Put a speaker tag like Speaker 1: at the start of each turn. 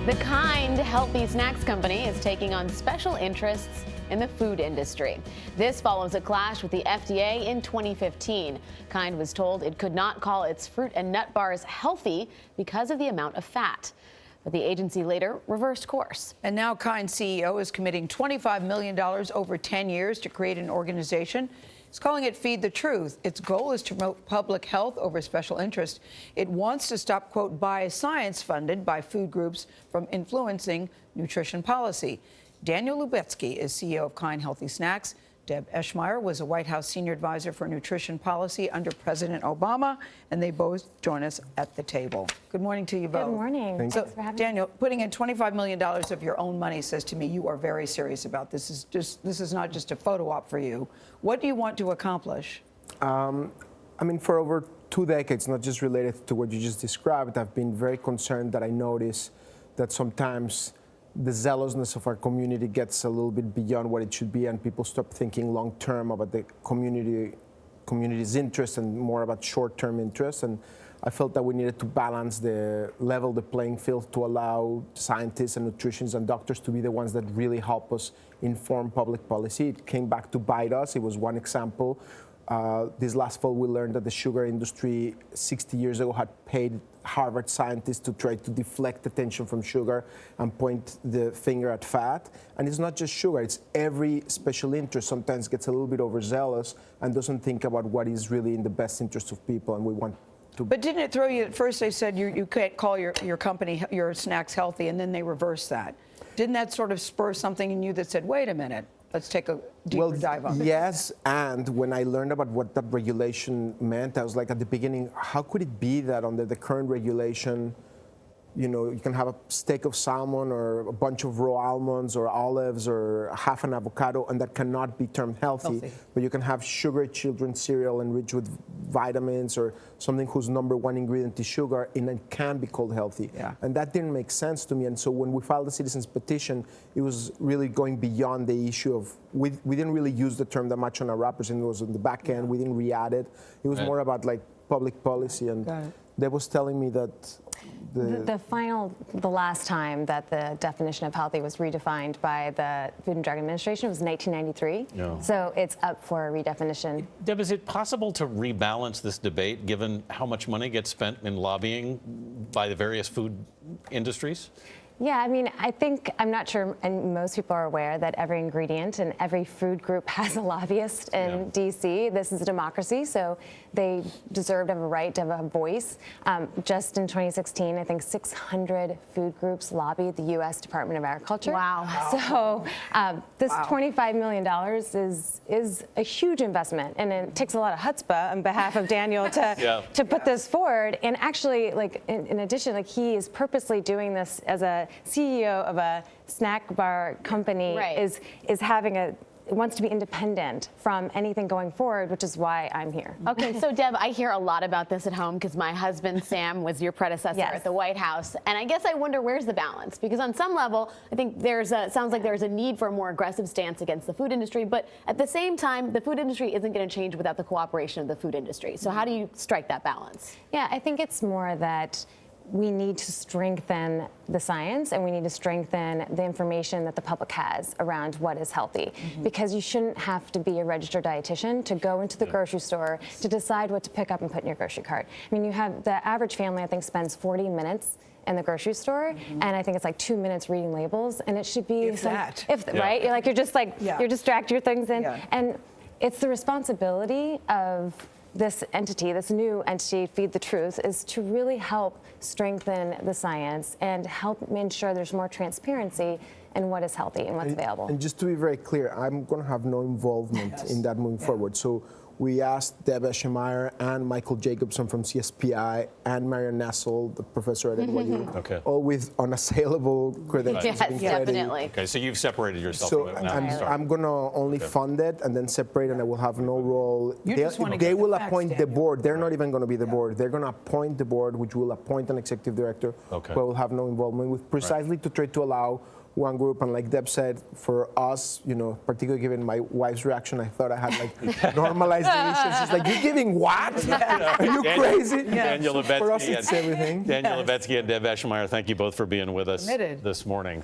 Speaker 1: The Kind Healthy Snacks Company is taking on special interests in the food industry. This follows a clash with the FDA in 2015. Kind was told it could not call its fruit and nut bars healthy because of the amount of fat. But the agency later reversed course.
Speaker 2: And now Kind CEO is committing $25 million over 10 years to create an organization. It's calling it Feed the Truth. Its goal is to promote public health over special interest. It wants to stop, quote, biased science funded by food groups from influencing nutrition policy. Daniel Lubetzky is CEO of Kind Healthy Snacks. Deb Eschmeyer was a White House senior advisor for nutrition policy under President Obama, and they both join us at the table. Good morning to you both.
Speaker 3: Good morning.
Speaker 2: So,
Speaker 3: Thanks for having
Speaker 2: Daniel, putting in $25 million of your own money says to me you are very serious about this. This is not just a photo op for you. What do you want to accomplish?
Speaker 4: For over 2 decades, not just related to what you just described, I've been very concerned that I notice that sometimes the zealousness of our community gets a little bit beyond what it should be, and people stop thinking long term about the community's interests and more about short-term interests. And I felt that we needed to balance the playing field to allow scientists and nutritionists and doctors to be the ones that really help us inform public policy. It came back to bite us. It was one example. This last fall, we learned that the sugar industry 60 years ago had paid Harvard scientists to try to deflect attention from sugar and point the finger at fat. And it's not just sugar, it's every special interest sometimes gets a little bit overzealous and doesn't think about what is really in the best interest of people, and we want to.
Speaker 2: But didn't it throw you, at first they said you can't call your company, your snacks healthy, and then they reversed that. Didn't that sort of spur something in you that said, wait a minute, let's take a deeper dive on it?
Speaker 4: Yes, and when I learned about what that regulation meant, I was like, at the beginning, how could it be that under the current regulation, you can have a steak of salmon or a bunch of raw almonds or olives or half an avocado, and that cannot be termed healthy. But you can have sugary children's cereal enriched with vitamins or something whose number one ingredient is sugar, and it can be called healthy.
Speaker 2: Yeah.
Speaker 4: And that didn't make sense to me. And so when we filed the citizens petition, it was really going beyond the issue of, we didn't really use the term that much on our wrappers, and it was on the back end. We didn't re-add it. It was more about like public policy. And Deb was telling me that
Speaker 3: the last time that the definition of healthy was redefined by the Food and Drug Administration was 1993. Yeah. So it's up for a redefinition.
Speaker 5: Deb, is it possible to rebalance this debate given how much money gets spent in lobbying by the various food industries?
Speaker 3: Yeah, I'm not sure, and most people are aware that every ingredient and every food group has a lobbyist in D.C. This is a democracy, so they deserve to have a right to have a voice. Just in 2016, I think 600 food groups lobbied the U.S. Department of Agriculture.
Speaker 1: Wow.
Speaker 3: So this $25 million is a huge investment, and it takes a lot of chutzpah on behalf of Daniel to put this forward. And actually, in addition, he is purposely doing this as a CEO of a snack bar company, wants to be independent from anything going forward, which is why I'm here.
Speaker 1: Okay, so Deb, I hear a lot about this at home because my husband, Sam, was your predecessor at the White House. And I guess I wonder, where's the balance? Because on some level, I think sounds like there's a need for a more aggressive stance against the food industry. But at the same time, the food industry isn't going to change without the cooperation of the food industry. So how do you strike that balance?
Speaker 3: Yeah, I think it's more that we need to strengthen the science, and we need to strengthen the information that the public has around what is healthy. Because you shouldn't have to be a registered dietitian to go into the grocery store to decide what to pick up and put in your grocery cart. You have the average family, I think, spends 40 minutes in the grocery store, and I think it's like 2 minutes reading labels, and it should be right? You're just you're distracted, your things in, and it's the responsibility of this entity, this new entity, Feed the Truth, is to really help strengthen the science and help ensure there's more transparency in what is healthy and what's available.
Speaker 4: And just to be very clear, I'm going to have no involvement in that moving forward. So we asked Deb Eschmeyer and Michael Jacobson from CSPI and Marion Nessel, the professor at NYU, all with unassailable credentials.
Speaker 1: Yes, definitely.
Speaker 5: Okay, so you've separated yourself
Speaker 4: So
Speaker 5: from it now.
Speaker 4: I'm going to only fund it and then separate, and I will have no role. They will appoint the board. They're not even going to be the board. They're going to appoint the board, which will appoint an executive director, but will have no involvement with precisely to try to allow one group, and like Deb said, for us, you know, particularly given my wife's reaction, I thought I had like normalized the issue. She's like, "You're giving what? Are you crazy?"
Speaker 5: Daniel
Speaker 4: For us,
Speaker 5: Lubetzky
Speaker 4: it's everything.
Speaker 5: Daniel Lubetzky and Deb Eschmeyer, thank you both for being with us
Speaker 2: Committed.
Speaker 5: this morning.